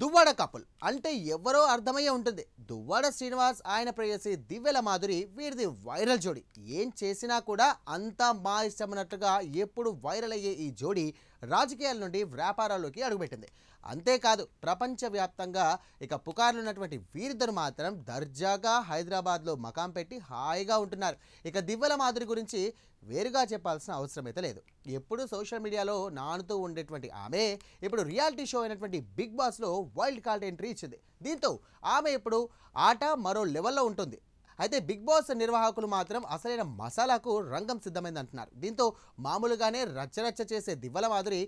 Duvvada couple అంటే ఎవరో అర్థమయ్యే ఉంటుంది. దువ్వాడ శ్రీనివాస్ ఆయన ప్రేయసి దివ్యల మాధురి వీరిది వైరల్ జోడి. ఏం చేసినా కూడా అంతా మా ఇష్టమన్నట్టుగా ఎప్పుడు వైరల్ అయ్యే ఈ జోడి రాజకీయాల నుండి వ్యాపారాల్లోకి అడుగుపెట్టింది. అంతేకాదు ప్రపంచవ్యాప్తంగా ఇక పుకార్లున్నటువంటి వీరిద్దరు మాత్రం దర్జాగా హైదరాబాద్లో మకాం పెట్టి హాయిగా ఉంటున్నారు. ఇక దివ్యల మాధురి గురించి వేరుగా చెప్పాల్సిన అవసరం అయితే లేదు. ఎప్పుడు సోషల్ మీడియాలో నానుతూ ఉండేటువంటి ఆమె ఇప్పుడు రియాలిటీ షో అయినటువంటి బిగ్ బాస్లో వైల్డ్ కార్డ్ ఎంట్రీ ఇచ్చింది. దీంతో ఆమె ఇప్పుడు ఆట మరో లెవెల్లో ఉంటుంది. అయితే బిగ్ బాస్ నిర్వాహకులు మాత్రం అసలైన మసాలాకు రంగం సిద్ధమైంది అంటున్నారు. దీంతో మామూలుగానే రచ్చరచ్చ చేసే దివ్యల మాధురి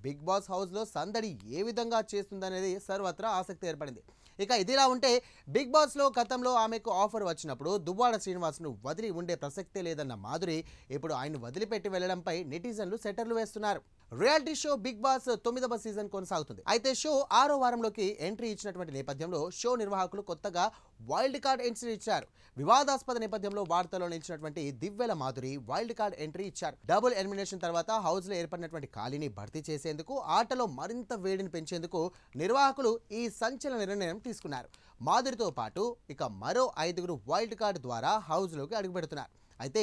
బిగ్ బాస్ హౌస్లో సందడి ఏ విధంగా చేస్తుందనేది సర్వత్రా ఆసక్తి ఏర్పడింది. ఇక ఇదిలా ఉంటే బిగ్ బాస్లో గతంలో ఆమెకు ఆఫర్ వచ్చినప్పుడు దువ్వాడ శ్రీనివాస్ను వదిలి ఉండే ప్రసక్తే లేదన్న మాధురి ఇప్పుడు ఆయన వదిలిపెట్టి వెళ్లడంపై నెటిజన్లు సెటర్లు వేస్తున్నారు. రియాలిటీ షో బిగ్ బాస్ 9వ సీజన్ కొనసాగుతుంది. అయితే షో 6వ వారంలోకి ఎంట్రీ ఇచ్చినటువంటి నేపథ్యంలో షో నిర్వాహకులు కొత్తగా వైల్డ్ కార్డ్ ఎంట్రీ ఇచ్చారు. వివాదాస్పద నేపథ్యంలో వార్తల్లో నిలిచినటువంటి దివ్యల మాధురి వైల్డ్ కార్డ్ ఎంట్రీ ఇచ్చారు. డబుల్ ఎలిమినేషన్ తర్వాత హౌస్ లో ఏర్పడినటువంటి ఖాళీని భర్తీ చేసేందుకు, ఆటలో మరింత వేడిని పెంచేందుకు నిర్వాహకులు ఈ సంచలన నిర్ణయం తీసుకున్నారు. మాధురితో పాటు ఇక మరో 5గురు వైల్డ్ కార్డ్ ద్వారా హౌస్ లోకి అడుగుపెడుతున్నారు. అయితే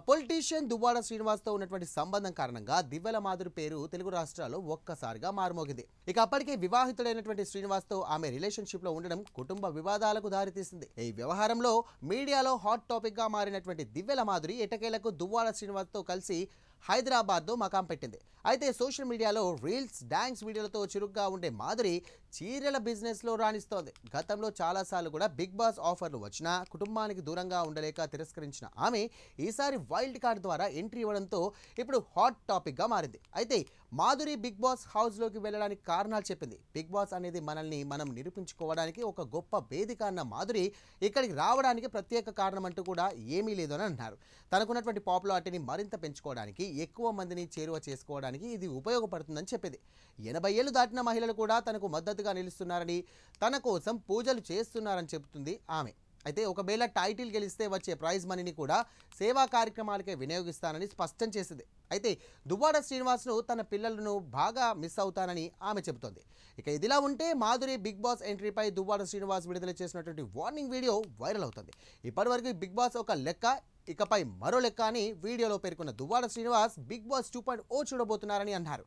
పొలిటీషియన్ దువ్వాడ శ్రీనివాస్తో ఉన్నటువంటి సంబంధం కారణంగా దివ్యల మాధురి పేరు తెలుగు రాష్ట్రాల్లో ఒక్కసారిగా మారుమోగింది. ఇక అప్పటికే వివాహితుడైనటువంటి శ్రీనివాస్తో ఆమె రిలేషన్షిప్లో ఉండడం కుటుంబ వివాదాలకు దారితీసింది. ఈ వ్యవహారంలో మీడియాలో హాట్ టాపిక్గా మారినటువంటి దివ్యల మాధురి ఎటకేలకు దువ్వాడ శ్రీనివాస్తో కలిసి హైదరాబాద్లో మకాం పెట్టింది. అయితే సోషల్ మీడియాలో రీల్స్, డాన్స్ వీడియోలతో చురుగ్గా ఉండే మాధురి చీరల బిజినెస్లో రాణిస్తోంది. గతంలో చాలాసార్లు కూడా బిగ్ బాస్ ఆఫర్లు వచ్చినా కుటుంబానికి దూరంగా ఉండలేక తిరస్కరించిన ఆమె ఈసారి వైల్డ్ కార్డ్ ద్వారా ఎంట్రీ ఇవ్వడంతో ఇప్పుడు హాట్ టాపిక్గా మారింది. అయితే మాధురి బిగ్ బాస్ హౌస్లోకి వెళ్ళడానికి కారణాలు చెప్పింది. బిగ్ బాస్ అనేది మనల్ని మనం నిరూపించుకోవడానికి ఒక గొప్ప వేదిక అన్న మాధురి ఇక్కడికి రావడానికి ప్రత్యేక కారణం అంటూ కూడా ఏమీ లేదని అన్నారు. తనకున్నటువంటి పాపులారిటీని మరింత పెంచుకోవడానికి, ఎక్కువ మందిని చేరువ చేసుకోవడానికి ఇది ఉపయోగపడుతుందని చెప్పింది. 80 ఏళ్లు దాటిన మహిళలు కూడా తనకు మద్దతుగా నిలుస్తున్నారని, తన కోసం పూజలు చేస్తున్నారని చెబుతుంది ఆమె. అయితే ఒకవేళ టైటిల్ గెలిస్తే వచ్చే ప్రైజ్ మనీని కూడా సేవా కార్యక్రమాలకే వినియోగిస్తానని స్పష్టం చేసింది. అయితే దువ్వాడ శ్రీనివాస్ను తన పిల్లలను బాగా మిస్ అవుతానని ఆమె చెబుతోంది. ఇక ఇదిలా ఉంటే మాధురి బిగ్ బాస్ ఎంట్రీపై దువ్వాడ శ్రీనివాస్ విడుదల చేసినటువంటి వార్నింగ్ వీడియో వైరల్ అవుతుంది. ఇప్పటివరకు బిగ్ బాస్ ఒక లెక్క, ఇకపై మరో లెక్క అని వీడియోలో పేర్కొన్న దువ్వాడ శ్రీనివాస్ బిగ్ బాస్ 2.0 చూడబోతున్నారని అన్నారు.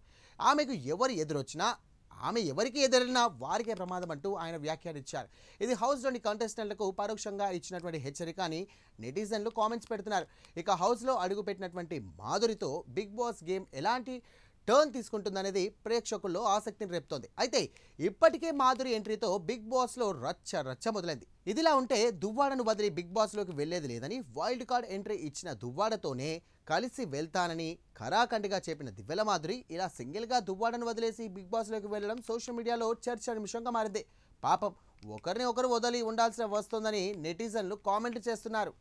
ఆమెకు ఎవరు ఎదురొచ్చినా, ఆమె ఎవరికి ఎదురైనా వారికే ప్రమాదం అంటూ ఆయన వ్యాఖ్యానించారు. ఇది హౌస్లోని కంటెస్టెంట్లకు పరోక్షంగా ఇచ్చినటువంటి హెచ్చరిక అని నెటిజన్లు కామెంట్స్ పెడుతున్నారు. ఇక హౌస్లో అడుగుపెట్టినటువంటి మాధురితో బిగ్ బాస్ గేమ్ ఎలాంటి టర్న్ తీసుకుంటుందనేది ప్రేక్షకుల్లో ఆసక్తిని రేపుతోంది. అయితే ఇప్పటికే మాధురి ఎంట్రీతో బిగ్ బాస్లో రచ్చ మొదలైంది. ఇదిలా ఉంటే దువ్వాడను వదిలి బిగ్ బాస్లోకి వెళ్లేది లేదని, వైల్డ్ కార్డ్ ఎంట్రీ ఇచ్చిన దువ్వాడతోనే కలిసి వెళ్తానని ఖరాఖండిగా చెప్పిన దివ్యల మాధురి ఇలా సింగిల్గా దువ్వాడను వదిలేసి బిగ్ బాస్లోకి వెళ్ళడం సోషల్ మీడియాలో చర్చనీయాంశంగా మారింది. పాపం ఒకరిని ఒకరు వదిలి ఉండాల్సిన వస్తోందని నెటిజన్లు కామెంట్లు చేస్తున్నారు.